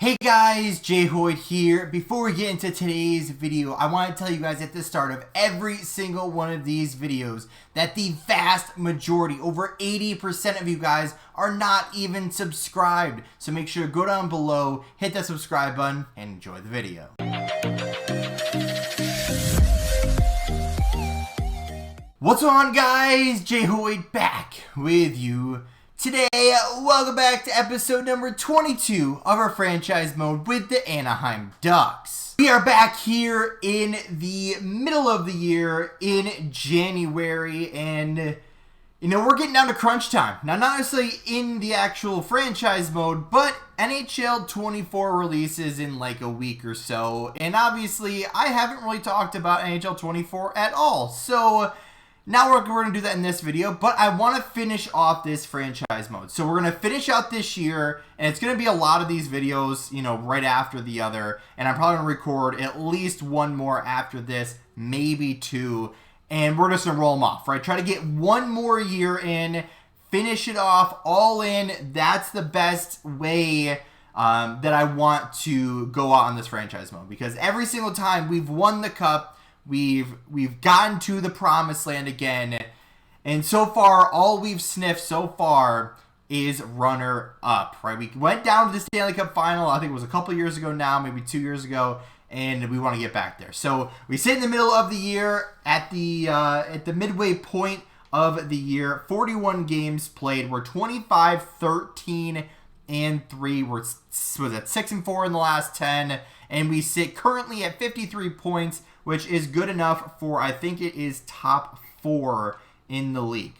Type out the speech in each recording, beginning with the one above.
Hey guys, Jay Hoyt here. Before we get into today's video, I want to tell you guys at the start of every single one of these videos that the vast majority, over 80% of you guys, are not even subscribed. So make sure to go down below, hit that subscribe button, and enjoy the video. What's on, guys? Jay Hoyt back with you today. Welcome back to episode number 22 of our franchise mode with the Anaheim Ducks. We are back here in the middle of the year in January, and we're getting down to crunch time. Now, not necessarily in the actual franchise mode, but NHL 24 releases in like a week or so, and obviously I haven't really talked about NHL 24 at all, so now we're going to do that in this video, but I want to finish off this franchise mode. So we're going to finish out this year, and it's going to be a lot of these videos, right after the other, and I'm probably going to record at least one more after this, maybe two, and we're just going to roll them off, right? Try to get one more year in, finish it off, all in. That's the best way that I want to go out on this franchise mode, because every single time we've won the cup, We've gotten to the promised land again, and so far, all we've sniffed so far is runner-up, right? We went down to the Stanley Cup final, I think it was a couple years ago now, maybe 2 years ago, and we want to get back there. So we sit in the middle of the year at the midway point of the year, 41 games played. We're 25, 13, and 3. We're 6 and 4 in the last 10, and we sit currently at 53 points, which is good enough for, I think it is top 4 in the league.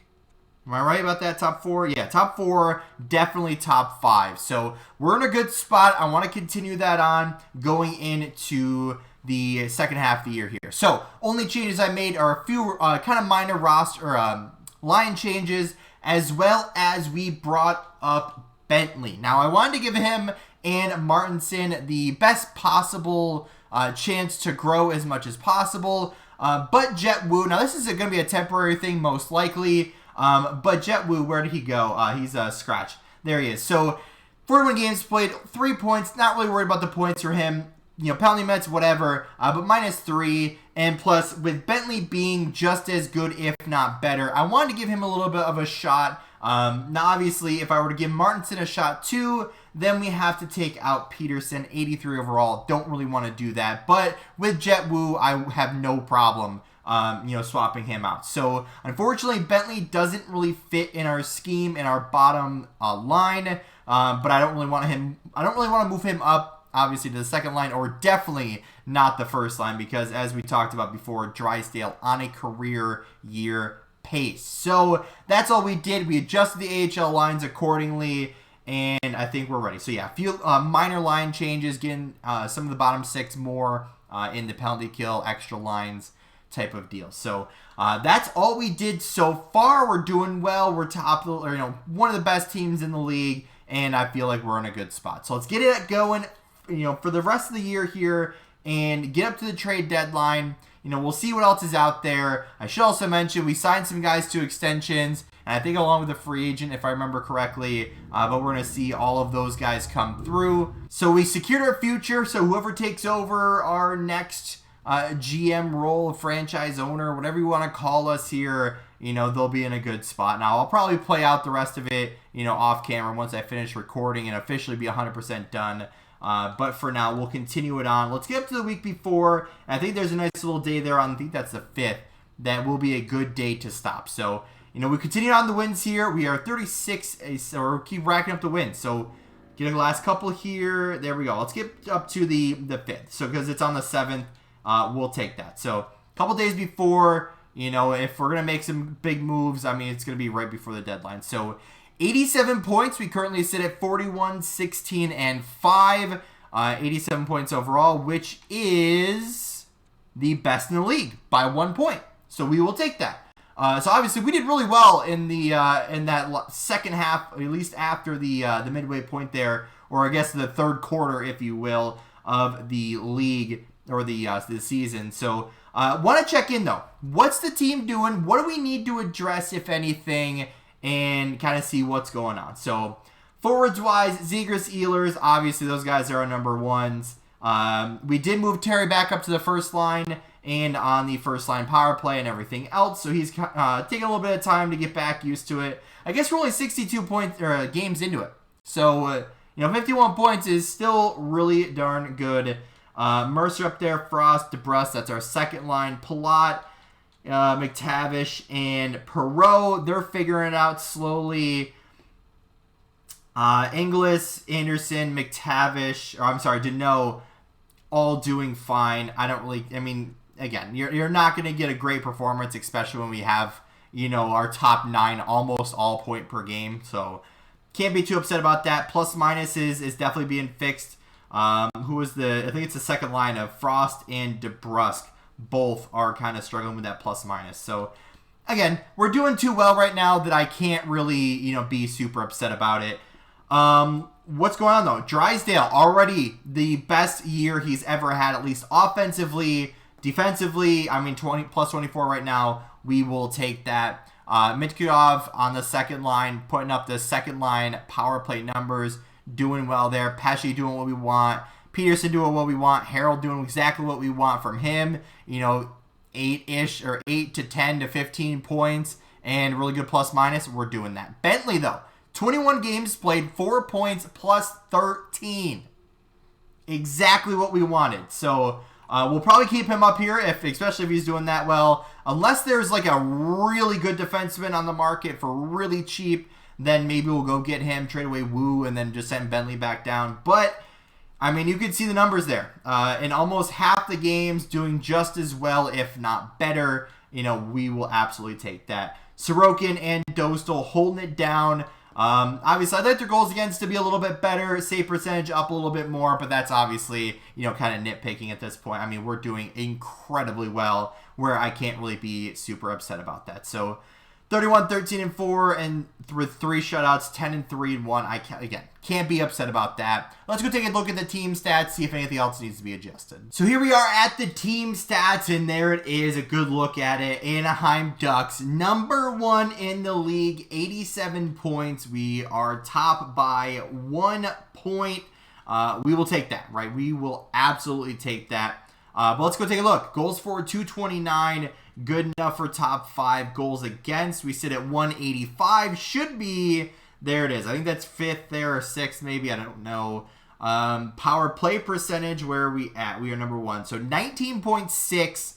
Am I right about that? Top 4? Yeah, top 4, definitely top 5. So we're in a good spot. I want to continue that on going into the second half of the year here. So only changes I made are a few kind of minor roster line changes, as well as we brought up Bentley. Now I wanted to give him and Martinson the best possible chance to grow as much as possible. But Jet Wu, now this is going to be a temporary thing most likely, but Jet Wu, where did he go? He's scratched. There he is. So 41 games played, 3 points, not really worried about the points for him. Penalty minutes, whatever, but -3, and plus with Bentley being just as good, if not better, I wanted to give him a little bit of a shot. Now obviously, if I were to give Martinson a shot too, then we have to take out Peterson, 83 overall. Don't really want to do that, but with Jet Wu, I have no problem, swapping him out. So unfortunately, Bentley doesn't really fit in our scheme in our bottom line, but I don't really want to move him up, obviously, to the second line, or definitely not the first line, because as we talked about before, Drysdale on a career year pace. So that's all we did. We adjusted the AHL lines accordingly, and I think we're ready. So yeah, a few minor line changes, getting some of the bottom 6 more in the penalty kill, extra lines type of deal. So that's all we did so far. We're doing well. We're one of the best teams in the league, and I feel like we're in a good spot. So let's get it going, for the rest of the year here, and get up to the trade deadline. We'll see what else is out there. I should also mention we signed some guys to extensions, and I think along with the free agent, if I remember correctly, but we're going to see all of those guys come through. So we secured our future, so whoever takes over our next GM role, franchise owner, whatever you want to call us here, they'll be in a good spot. Now, I'll probably play out the rest of it, off camera once I finish recording and officially be 100% done. But for now, we'll continue it on. Let's get up to the week before. And I think there's a nice little day there on, I think that's the 5th. That will be a good day to stop. So, we continue on the wins here. We are 36, so we keep racking up the wins. So, get the last couple here. There we go. Let's get up to the 5th. So, because it's on the 7th, we'll take that. So, a couple days before, if we're going to make some big moves, it's going to be right before the deadline. So, 87 points. We currently sit at 41, 16, and 5. 87 points overall, which is the best in the league by 1 point. So we will take that. So obviously we did really well in that second half, at least after the midway point there, or I guess the third quarter, if you will, of the league or the season. So want to check in though. What's the team doing? What do we need to address, if anything? And kind of see what's going on. So Forwards-wise, Zegras, Ehlers, obviously those guys are our number ones. We did move Terry back up to the first line and on the first line power play and everything else, so he's taking a little bit of time to get back used to it. I guess we're only 62 games into it, so 51 points is still really darn good. Mercer up there, Frost, DeBrus, that's our second line. Palat, McTavish, and Perreault, they're figuring it out slowly. Inglis, Anderson, McTavish, Deneau, all doing fine. Again, you're not going to get a great performance, especially when we have, our top 9 almost all point per game. So can't be too upset about that. Plus minus is definitely being fixed. I think it's the second line of Frost and DeBrusque. Both are kind of struggling with that plus minus. So again, we're doing too well right now that I can't really, be super upset about it. What's going on though? Drysdale, already the best year he's ever had, at least offensively. Defensively, 20 plus 24 right now. We will take that. Mitkudov on the second line, putting up the second line power play numbers, doing well there. Pesce doing what we want. Peterson doing what we want. Harold doing exactly what we want from him. 8-ish or 8 to 10 to 15 points and really good plus minus. We're doing that. Bentley though, 21 games played, 4 points plus 13. Exactly what we wanted. So we'll probably keep him up here, especially if he's doing that well. Unless there's like a really good defenseman on the market for really cheap, then maybe we'll go get him, trade away Wu, and then just send Bentley back down. But, you can see the numbers there. In almost half the games, doing just as well, if not better. We will absolutely take that. Sorokin and Dostal holding it down. Obviously, I'd like their goals against to be a little bit better, save percentage up a little bit more, but that's obviously, kind of nitpicking at this point. We're doing incredibly well, where I can't really be super upset about that. So, 31, 13, and 4, and with 3 shutouts, 10 and 3 and 1. I can't be upset about that. Let's go take a look at the team stats, see if anything else needs to be adjusted. So here we are at the team stats, and there it is, a good look at it. Anaheim Ducks, number 1 in the league, 87 points. We are top by 1 point. We will take that, right? We will absolutely take that. But let's go take a look. Goals for 229. Good enough for top 5. Goals against, we sit at 185. Should be, there it is. I think that's 5th there, or 6th maybe. I don't know. Power play percentage, where are we at? We are number 1. So 19.6.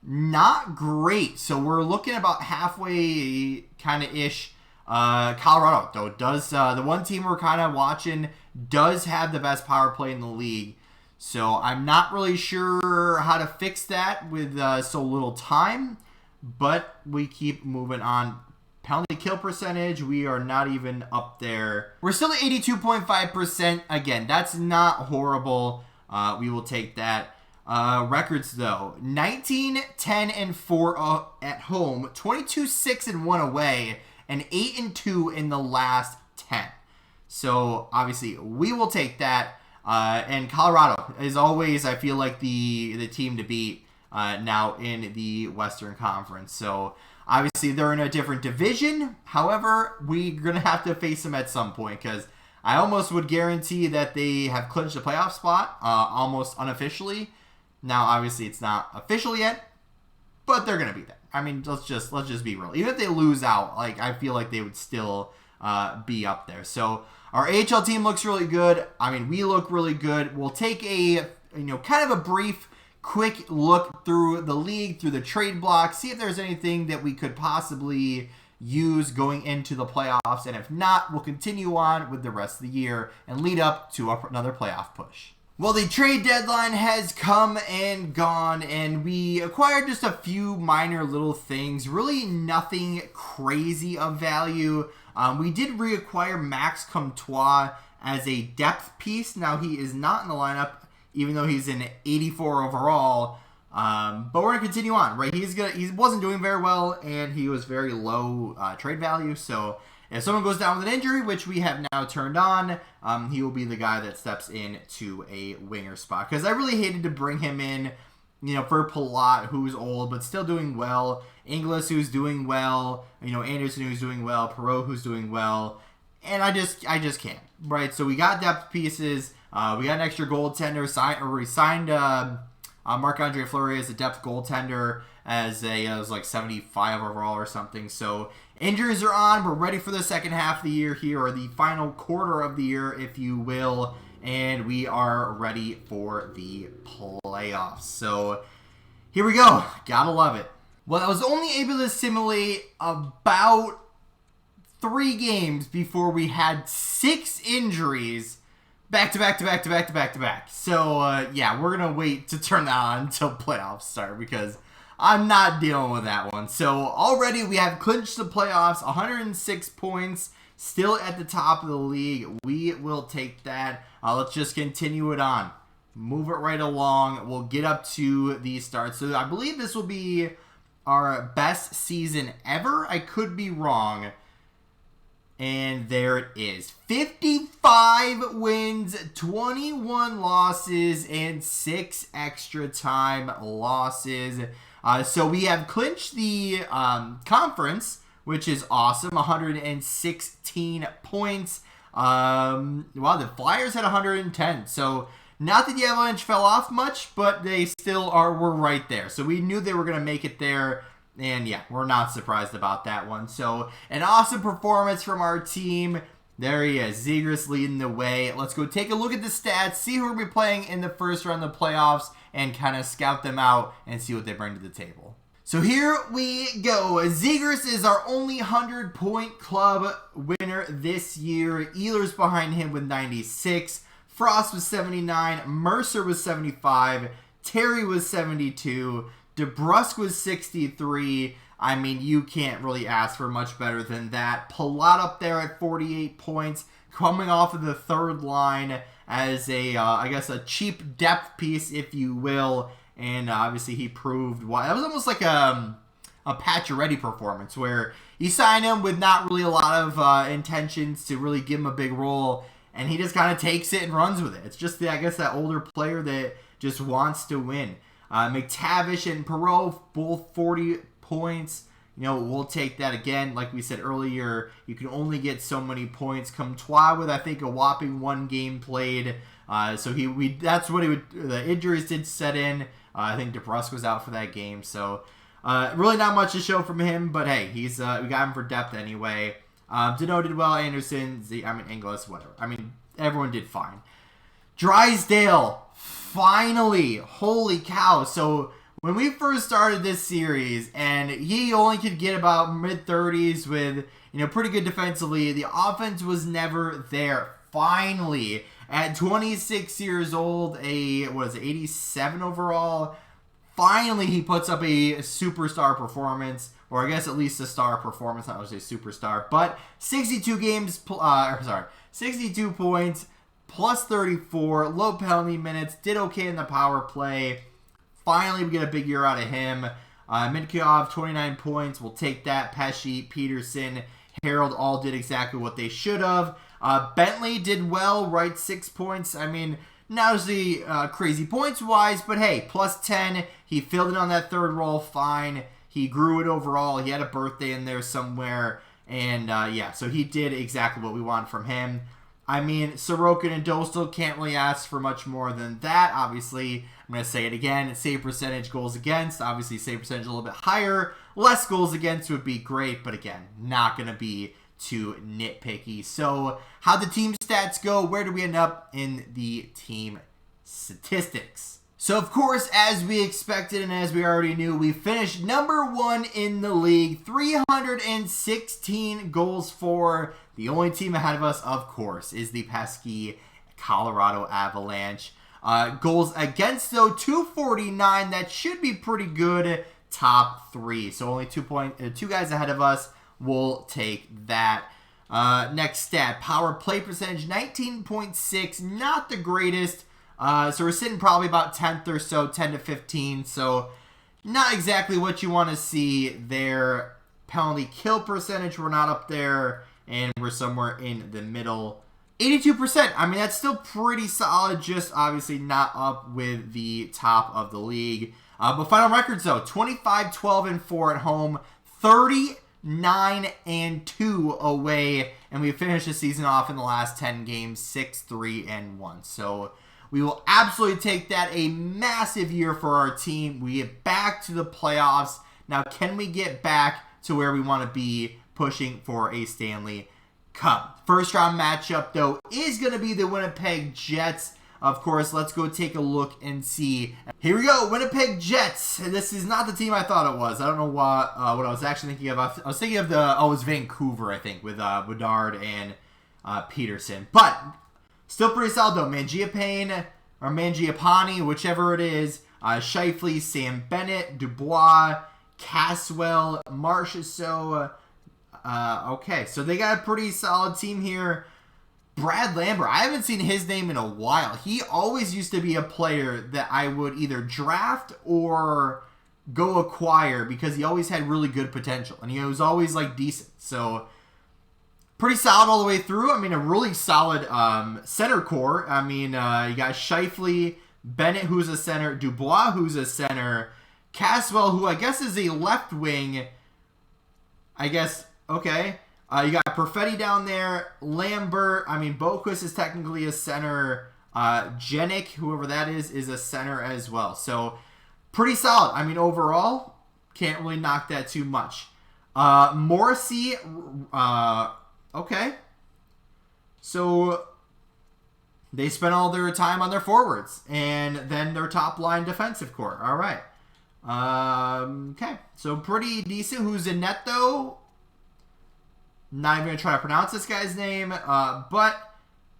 Not great. So we're looking about halfway kind of ish. Colorado, though, does the one team we're kind of watching does have the best power play in the league. So I'm not really sure how to fix that with so little time, but we keep moving on. Penalty kill percentage, we are not even up there. We're still at 82.5%. Again, that's not horrible. We will take that. Records though, 19, 10, and 4 at home, 22, 6, and 1 away, and 8 and 2 in the last 10. So obviously we will take that. And Colorado is always, I feel like, the team to beat now in the Western Conference. So obviously they're in a different division. However, we're going to have to face them at some point, because I almost would guarantee that they have clinched a playoff spot almost unofficially. Now, obviously, it's not official yet, but they're going to be there. Let's just be real. Even if they lose out, I feel like they would still be up there. So our AHL team looks really good. We look really good. We'll take a, kind of a brief, quick look through the league, through the trade block, see if there's anything that we could possibly use going into the playoffs. And if not, we'll continue on with the rest of the year and lead up to another playoff push. Well, the trade deadline has come and gone, and we acquired just a few minor little things. Really nothing crazy of value. We did reacquire Max Comtois as a depth piece. Now, he is not in the lineup, even though he's in 84 overall. But we're going to continue on, right? He wasn't doing very well, and he was very low trade value. So if someone goes down with an injury, which we have now turned on, he will be the guy that steps in to a winger spot. Because I really hated to bring him in, for Palat, who's old but still doing well. Inglis, who's doing well. Anderson, who's doing well. Perreault, who's doing well. and I just can't, right? So we got depth pieces. We got an extra goaltender. We signed Marc-Andre Fleury as a depth goaltender as it was like 75 overall or something. So injuries are on. We're ready for the second half of the year here, or the final quarter of the year, if you will. And we are ready for the playoffs. So here we go. Gotta love it. Well, I was only able to simulate about 3 games before we had 6 injuries back to back. So, yeah, we're going to wait to turn that on until playoffs start because I'm not dealing with that one. So, already we have clinched the playoffs, 106 points, still at the top of the league. We will take that. Let's just continue it on. Move it right along. We'll get up to the start. So, I believe this will be our best season ever. I could be wrong. And there it is. 55 wins, 21 losses, and 6 extra time losses. So we have clinched the conference, which is awesome. 116 points. Wow, the Flyers had 110. So not that the Avalanche fell off much, but they still were right there. So we knew they were going to make it there. And yeah, we're not surprised about that one. So an awesome performance from our team. There he is, Zegras leading the way. Let's go take a look at the stats, see who we'll be playing in the first round of the playoffs, and kind of scout them out and see what they bring to the table. So here we go. Zegras is our only 100-point club winner this year. Ehlers behind him with 96. Frost was 79. Mercer was 75. Terry was 72. DeBrusk was 63. I mean, you can't really ask for much better than that. Palat up there at 48 points, coming off of the third line as I guess a cheap depth piece, if you will. And obviously he proved why. That was almost like a Pacioretty performance where you sign him with not really a lot of intentions to really give him a big role, and he just kind of takes it and runs with it. It's just, I guess, that older player that just wants to win. McTavish and Perreault, both 40 points. You know, we'll take that again. Like we said earlier, you can only get so many points. Comtois with, I think, a whopping 1 game played. So that's what the injuries did set in. I think DeBrusk was out for that game. So really not much to show from him. But hey, we got him for depth anyway. Deneau did well. Anderson, Ingles, whatever. I mean, everyone did fine. Drysdale, finally, holy cow. So when we first started this series and he only could get about mid-30s with, pretty good defensively, the offense was never there. Finally, at 26 years old, 87 overall, finally he puts up a superstar performance, or I guess at least a star performance, not really a superstar, but 62 points, plus 34, low penalty minutes, did okay in the power play. Finally, we get a big year out of him. Minkov, 29 points. We'll take that. Pesci, Peterson, Harold all did exactly what they should have. Bentley did well, right? 6 points. I mean, not as the crazy points-wise, but hey, plus 10. He filled in on that third role fine. He grew it overall. He had a birthday in there somewhere. And yeah, so he did exactly what we want from him. I mean, Sorokin and Dostal can't really ask for much more than that. Obviously, I'm going to say it again. Save percentage, goals against. Obviously, save percentage a little bit higher. Less goals against would be great. But again, not going to be too nitpicky. So, how'd the team stats go? Where do we end up in the team statistics? So, of course, as we expected and as we already knew, we finished number 1 in the league. 316 goals for. The only team ahead of us, of course, is the pesky Colorado Avalanche. Goals against, though, 249. That should be pretty good. Top 3. So only 2 guys ahead of us. We'll take that. Next stat, power play percentage, 19.6. Not the greatest. So we're sitting probably about 10th or so, 10 to 15. So not exactly what you want to see there. Penalty kill percentage, we're not up there. And we're somewhere in the middle. 82%. I mean, that's still pretty solid. Just obviously not up with the top of the league. But final records, though. 25, 12, and 4 at home. 30 9-2 away, and we finished the season off in the last 10 games 6-3-1. So we will absolutely take that. A massive year for our team. We get back to the playoffs. Now, can we get back to where we want to be, pushing for a Stanley Cup? First round matchup, though, is going to be the Winnipeg Jets. Of course, let's go take a look and see. Here we go, Winnipeg Jets. This is not the team I thought it was. I don't know what I was actually thinking of. I was thinking of it was Vancouver, I think, with Bedard and Peterson. But still pretty solid, though. Mangiapane, or Mangiapane, whichever it is. Scheifele, Sam Bennett, Dubois, Caswell, Marchessault. Okay, so they got a pretty solid team here. Brad Lambert, I haven't seen his name in a while. He always used to be a player that I would either draft or go acquire because he always had really good potential. And he was always, like, decent. So, pretty solid all the way through. I mean, a really solid center core. I mean, you got Scheifele, Bennett, who's a center, Dubois, who's a center, Caswell, who I guess is a left wing. I guess, okay. You got Perfetti down there, Lambert. I mean, Boquist is technically a center. Jenik, whoever that is a center as well. So, pretty solid. I mean, overall, can't really knock that too much. Morrissey, okay. So, they spent all their time on their forwards. And then their top line defensive core. All right. Okay. So, pretty decent. Who's in net, though? Not even going to try to pronounce this guy's name, but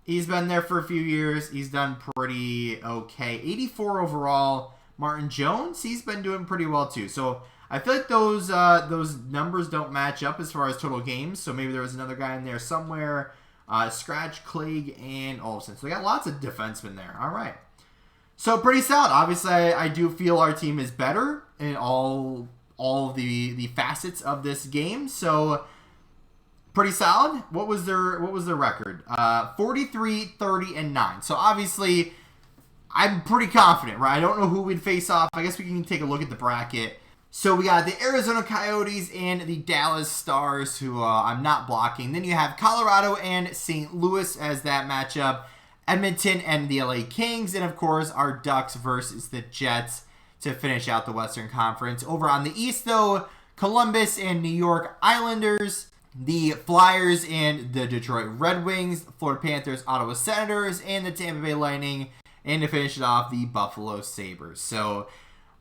he's been there for a few years. He's done pretty okay. 84 overall. Martin Jones, he's been doing pretty well too. So I feel like those numbers don't match up as far as total games. So maybe there was another guy in there somewhere. Scratch, Clegg, and Olsen. So they got lots of defensemen there. All right. So pretty solid. Obviously, I do feel our team is better in all of the facets of this game. So pretty solid. What was their record? 43, 30, and 9. So obviously, I'm pretty confident, right? I don't know who we'd face off. I guess we can take a look at the bracket. So we got the Arizona Coyotes and the Dallas Stars, who I'm not blocking. Then you have Colorado and St. Louis as that matchup. Edmonton and the LA Kings. And of course, our Ducks versus the Jets to finish out the Western Conference. Over on the East, though, Columbus and New York Islanders. The Flyers and the Detroit Red Wings, Florida Panthers, Ottawa Senators, and the Tampa Bay Lightning, and to finish it off, the Buffalo Sabres. So,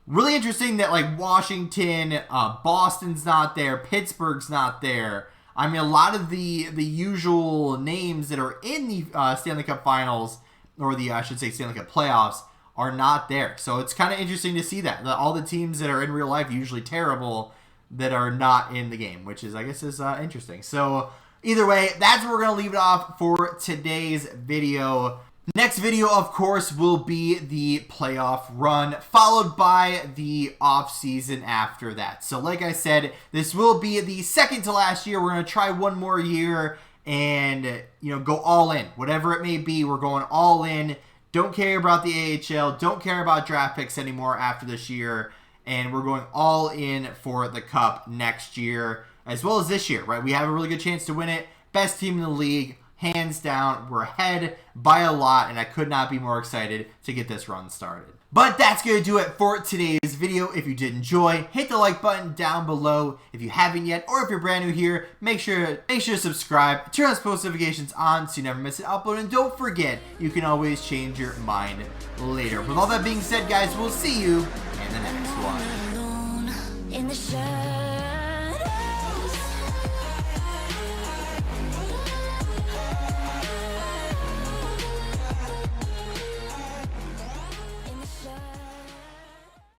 really interesting that, like, Washington, Boston's not there, Pittsburgh's not there. I mean, a lot of the usual names that are in the Stanley Cup Finals, or I should say Stanley Cup Playoffs, are not there. So, it's kind of interesting to see that. All the teams that are in real life, usually terrible, that are not in the game, which is, I guess, is interesting. So, either way, that's where we're going to leave it off for today's video. Next video, of course, will be the playoff run, followed by the off-season after that. So, like I said, this will be the second to last year. We're going to try one more year and, go all in. Whatever it may be, we're going all in. Don't care about the AHL. Don't care about draft picks anymore after this year. And we're going all in for the Cup next year, as well as this year, right? We have a really good chance to win it. Best team in the league, hands down. We're ahead by a lot, and I could not be more excited to get this run started. But that's going to do it for today's video. If you did enjoy, hit the like button down below. If you haven't yet, or if you're brand new here, make sure to subscribe, turn those post notifications on so you never miss an upload, and don't forget, you can always change your mind later. With all that being said, guys, we'll see you in the next one.